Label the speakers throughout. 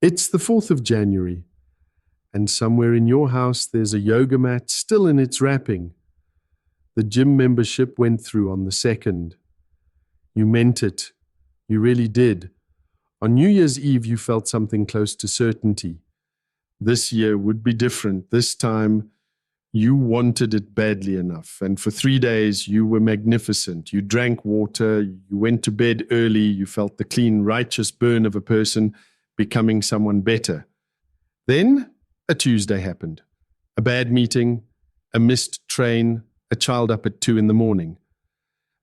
Speaker 1: It's the 4th of January, and somewhere in your house there's a yoga mat still in its wrapping. The gym membership went through on the 2nd. You meant it. You really did. On New Year's Eve, you felt something close to certainty. This year would be different. This time, you wanted it badly enough. And for 3 days, you were magnificent. You drank water. You went to bed early. You felt the clean, righteous burn of a person becoming someone better. Then, a Tuesday happened. A bad meeting, a missed train, a child up at 2 in the morning.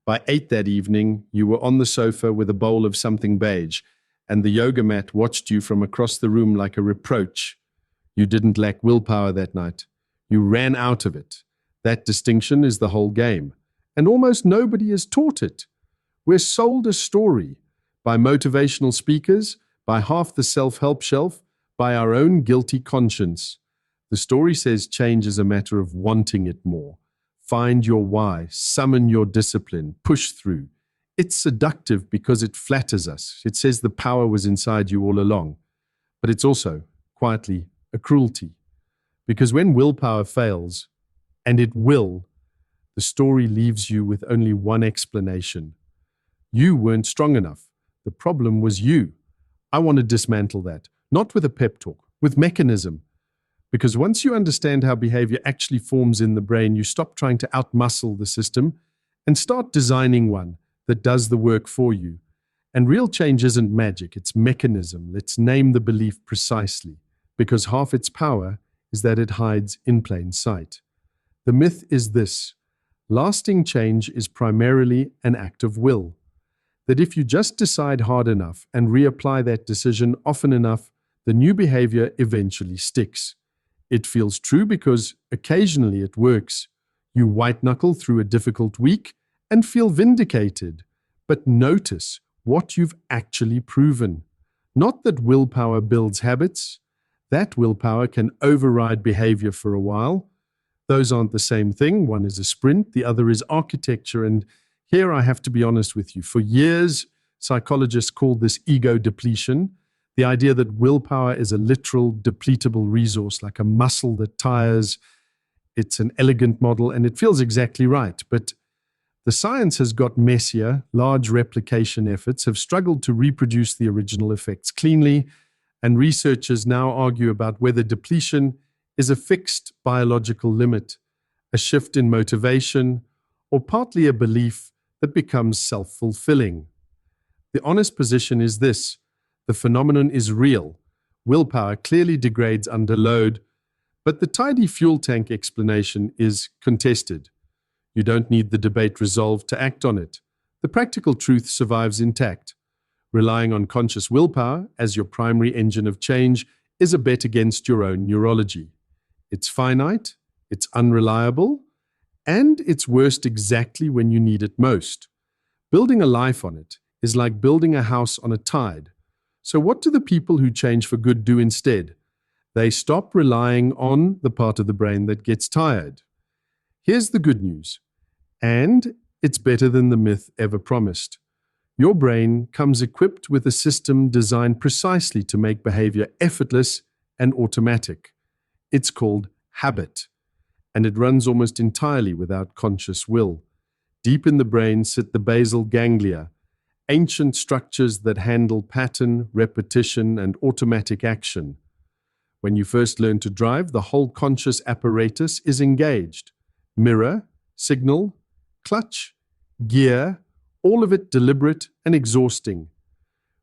Speaker 1: By 8 that evening, you were on the sofa with a bowl of something beige, and the yoga mat watched you from across the room like a reproach. You didn't lack willpower that night. You ran out of it. That distinction is the whole game, and almost nobody is taught it. We're sold a story by motivational speakers, by half the self-help shelf, by our own guilty conscience. The story says change is a matter of wanting it more. Find your why, summon your discipline, push through. It's seductive because it flatters us. It says the power was inside you all along. But it's also, quietly, a cruelty. Because when willpower fails, and it will, the story leaves you with only one explanation. You weren't strong enough. The problem was you. I want to dismantle that, not with a pep talk, with mechanism. Because once you understand how behavior actually forms in the brain, you stop trying to outmuscle the system and start designing one that does the work for you. And real change isn't magic, it's mechanism. Let's name the belief precisely, because half its power is that it hides in plain sight. The myth is this: lasting change is primarily an act of will. That if you just decide hard enough and reapply that decision often enough, the new behavior eventually sticks. It feels true because occasionally it works. You white-knuckle through a difficult week and feel vindicated. But notice what you've actually proven. Not that willpower builds habits. That willpower can override behavior for a while. Those aren't the same thing. One is a sprint, the other is architecture. And here I have to be honest with you. For years, psychologists called this ego depletion. The idea that willpower is a literal depletable resource, like a muscle that tires. It's an elegant model, and it feels exactly right. But the science has got messier. Large replication efforts have struggled to reproduce the original effects cleanly, and researchers now argue about whether depletion is a fixed biological limit, a shift in motivation, or partly a belief that becomes self-fulfilling. The honest position is this: the phenomenon is real. Willpower clearly degrades under load, but the tidy fuel tank explanation is contested. You don't need the debate resolved to act on it. The practical truth survives intact. Relying on conscious willpower as your primary engine of change is a bet against your own neurology. It's finite, it's unreliable, and it's worst exactly when you need it most. Building a life on it is like building a house on a tide. So what do the people who change for good do instead? They stop relying on the part of the brain that gets tired. Here's the good news, and it's better than the myth ever promised. Your brain comes equipped with a system designed precisely to make behavior effortless and automatic. It's called habit, and it runs almost entirely without conscious will. Deep in the brain sit the basal ganglia, ancient structures that handle pattern, repetition, and automatic action. When you first learn to drive, the whole conscious apparatus is engaged. Mirror, signal, clutch, gear, all of it deliberate and exhausting.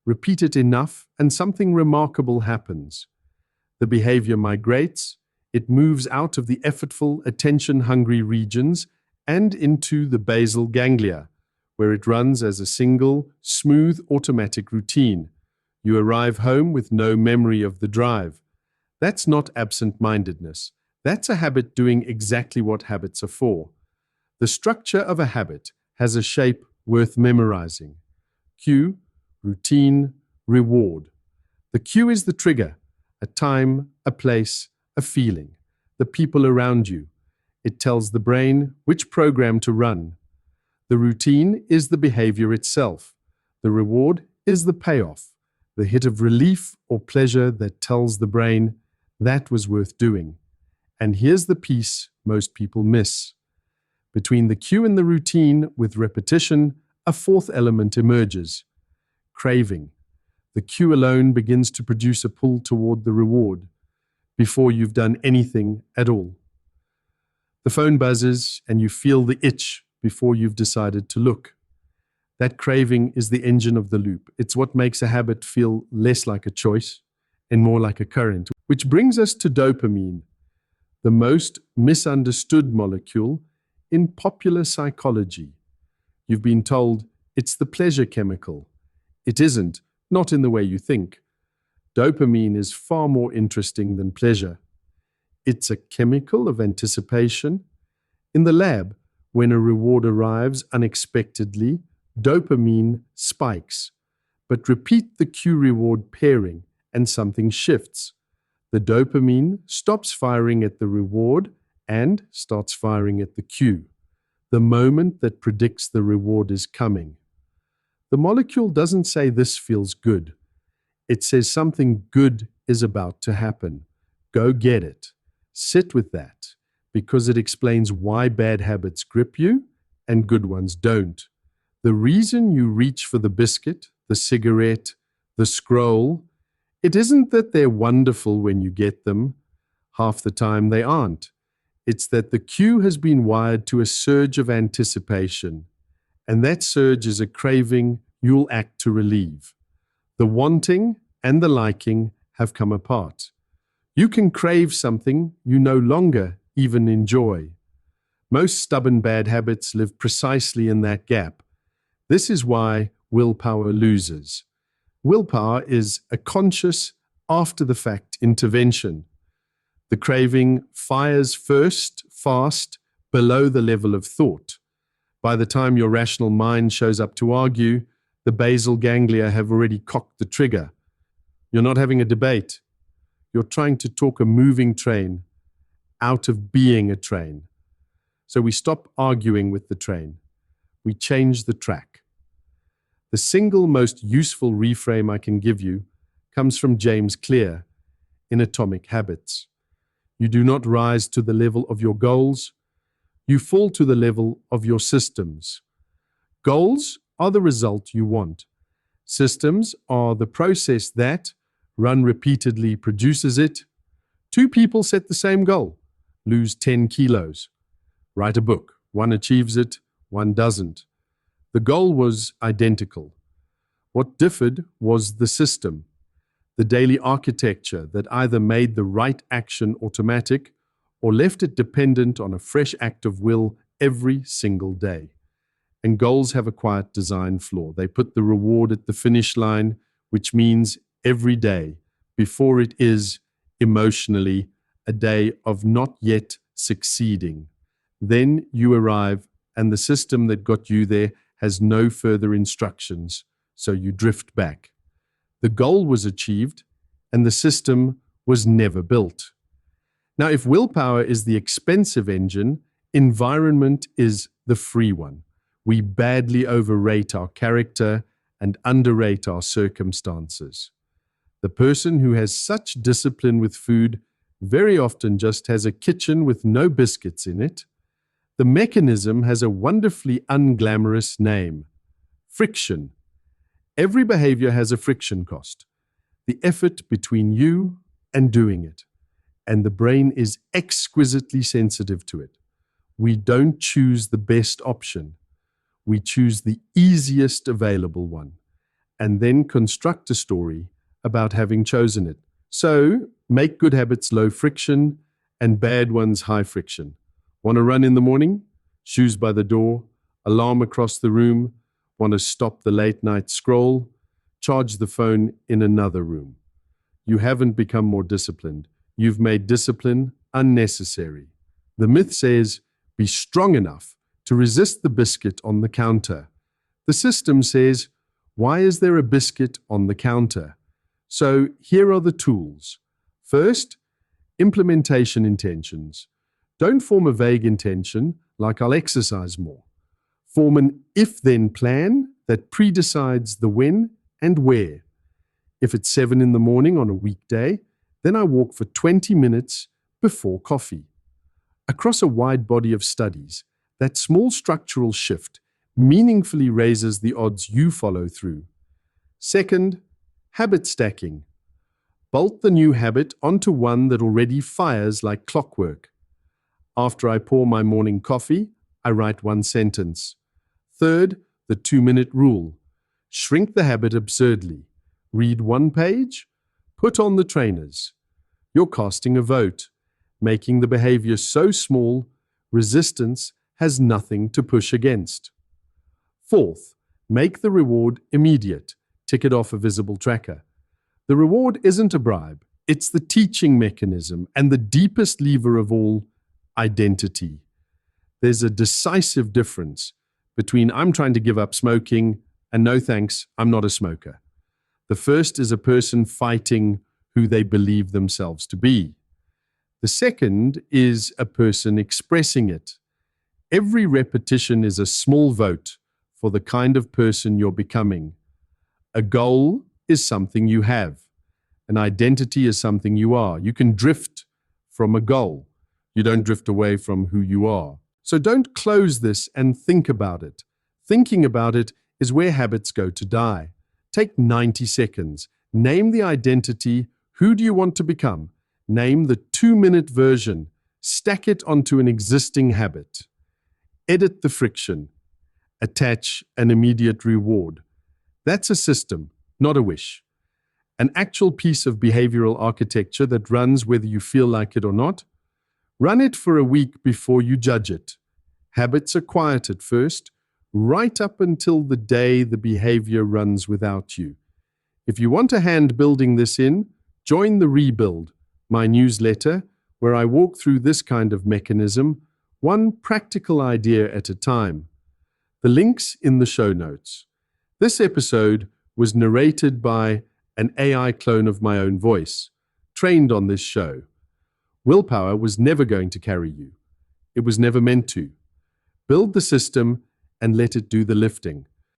Speaker 1: Repeat it enough and something remarkable happens. The behavior migrates, it moves out of the effortful, attention-hungry regions and into the basal ganglia, where it runs as a single, smooth, automatic routine. You arrive home with no memory of the drive. That's not absent-mindedness. That's a habit doing exactly what habits are for. The structure of a habit has a shape worth memorizing. Cue, routine, reward. The cue is the trigger, a time, a place, a feeling, the people around you. It tells the brain which program to run. The routine is the behavior itself. The reward is the payoff. the hit of relief or pleasure that tells the brain that was worth doing. And here's the piece most people miss. Between the cue and the routine, with repetition, a fourth element emerges: craving. The cue alone begins to produce a pull toward the reward before you've done anything at all. The phone buzzes and you feel the itch before you've decided to look. That craving is the engine of the loop. It's what makes a habit feel less like a choice and more like a current. Which brings us to dopamine, the most misunderstood molecule in popular psychology. You've been told it's the pleasure chemical. It isn't, not in the way you think. Dopamine is far more interesting than pleasure. It's a chemical of anticipation. In the lab, when a reward arrives unexpectedly, dopamine spikes. But repeat the cue-reward pairing and something shifts. The dopamine stops firing at the reward and starts firing at the cue, the moment that predicts the reward is coming. The molecule doesn't say this feels good. It says something good is about to happen. Go get it. Sit with that, because it explains why bad habits grip you and good ones don't. The reason you reach for the biscuit, the cigarette, the scroll, it isn't that they're wonderful when you get them. Half the time they aren't. It's that the cue has been wired to a surge of anticipation, and that surge is a craving you'll act to relieve. The wanting and the liking have come apart. You can crave something you no longer even enjoy. Most stubborn bad habits live precisely in that gap. This is why willpower loses. Willpower is a conscious, after-the-fact intervention. The craving fires first, fast, below the level of thought. By the time your rational mind shows up to argue, the basal ganglia have already cocked the trigger. You're not having a debate. You're trying to talk a moving train out of being a train. So we stop arguing with the train. We change the track. The single most useful reframe I can give you comes from James Clear in Atomic Habits. You do not rise to the level of your goals. You fall to the level of your systems. Goals are the result you want. Systems are the process that, run repeatedly, produces it. Two people set the same goal, lose 10 kilos. Write a book. One achieves it, one doesn't. The goal was identical. What differed was the system, the daily architecture that either made the right action automatic or left it dependent on a fresh act of will every single day. And goals have a quiet design flaw. They put the reward at the finish line, which means every day, before it is, emotionally, a day of not yet succeeding. Then you arrive, and the system that got you there has no further instructions, so you drift back. The goal was achieved, and the system was never built. Now, if willpower is the expensive engine, environment is the free one. We badly overrate our character and underrate our circumstances. The person who has such discipline with food very often just has a kitchen with no biscuits in it. The mechanism has a wonderfully unglamorous name: friction. Every behavior has a friction cost, the effort between you and doing it. And the brain is exquisitely sensitive to it. We don't choose the best option. We choose the easiest available one, and then construct a story about having chosen it. So, make good habits low friction and bad ones high friction. Want to run in the morning? Shoes by the door, alarm across the room. Want to stop the late night scroll? Charge the phone in another room. You haven't become more disciplined. You've made discipline unnecessary. The myth says, be strong enough to resist the biscuit on the counter. The system says, why is there a biscuit on the counter? So here are the tools. First, implementation intentions. Don't form a vague intention like I'll exercise more. Form an if-then plan that predecides the when and where. If it's 7 in the morning on a weekday, then I walk for 20 minutes before coffee. Across a wide body of studies, that small structural shift meaningfully raises the odds you follow through. Second, habit stacking. Bolt the new habit onto one that already fires like clockwork. After I pour my morning coffee, I write one sentence. Third, the 2-minute rule. Shrink the habit absurdly. Read one page, put on the trainers. You're casting a vote, making the behavior so small, resistance has nothing to push against. Fourth, make the reward immediate. Tick it off a visible tracker. The reward isn't a bribe. It's the teaching mechanism and the deepest lever of all, identity. There's a decisive difference between I'm trying to give up smoking and no thanks, I'm not a smoker. The first is a person fighting who they believe themselves to be. The second is a person expressing it. Every repetition is a small vote for the kind of person you're becoming. A goal is something you have. An identity is something you are. You can drift from a goal. You don't drift away from who you are. So don't close this and think about it. Thinking about it is where habits go to die. Take 90 seconds. Name the identity. Who do you want to become? Name the 2-minute version. Stack it onto an existing habit. Edit the friction. Attach an immediate reward. That's a system, not a wish. An actual piece of behavioral architecture that runs whether you feel like it or not. Run it for a week before you judge it. Habits are quiet at first, right up until the day the behavior runs without you. If you want a hand building this in, join the Rebuild, my newsletter, where I walk through this kind of mechanism, one practical idea at a time. The link's in the show notes. This episode was narrated by an AI clone of my own voice, trained on this show. Willpower was never going to carry you. It was never meant to. Build the system and let it do the lifting.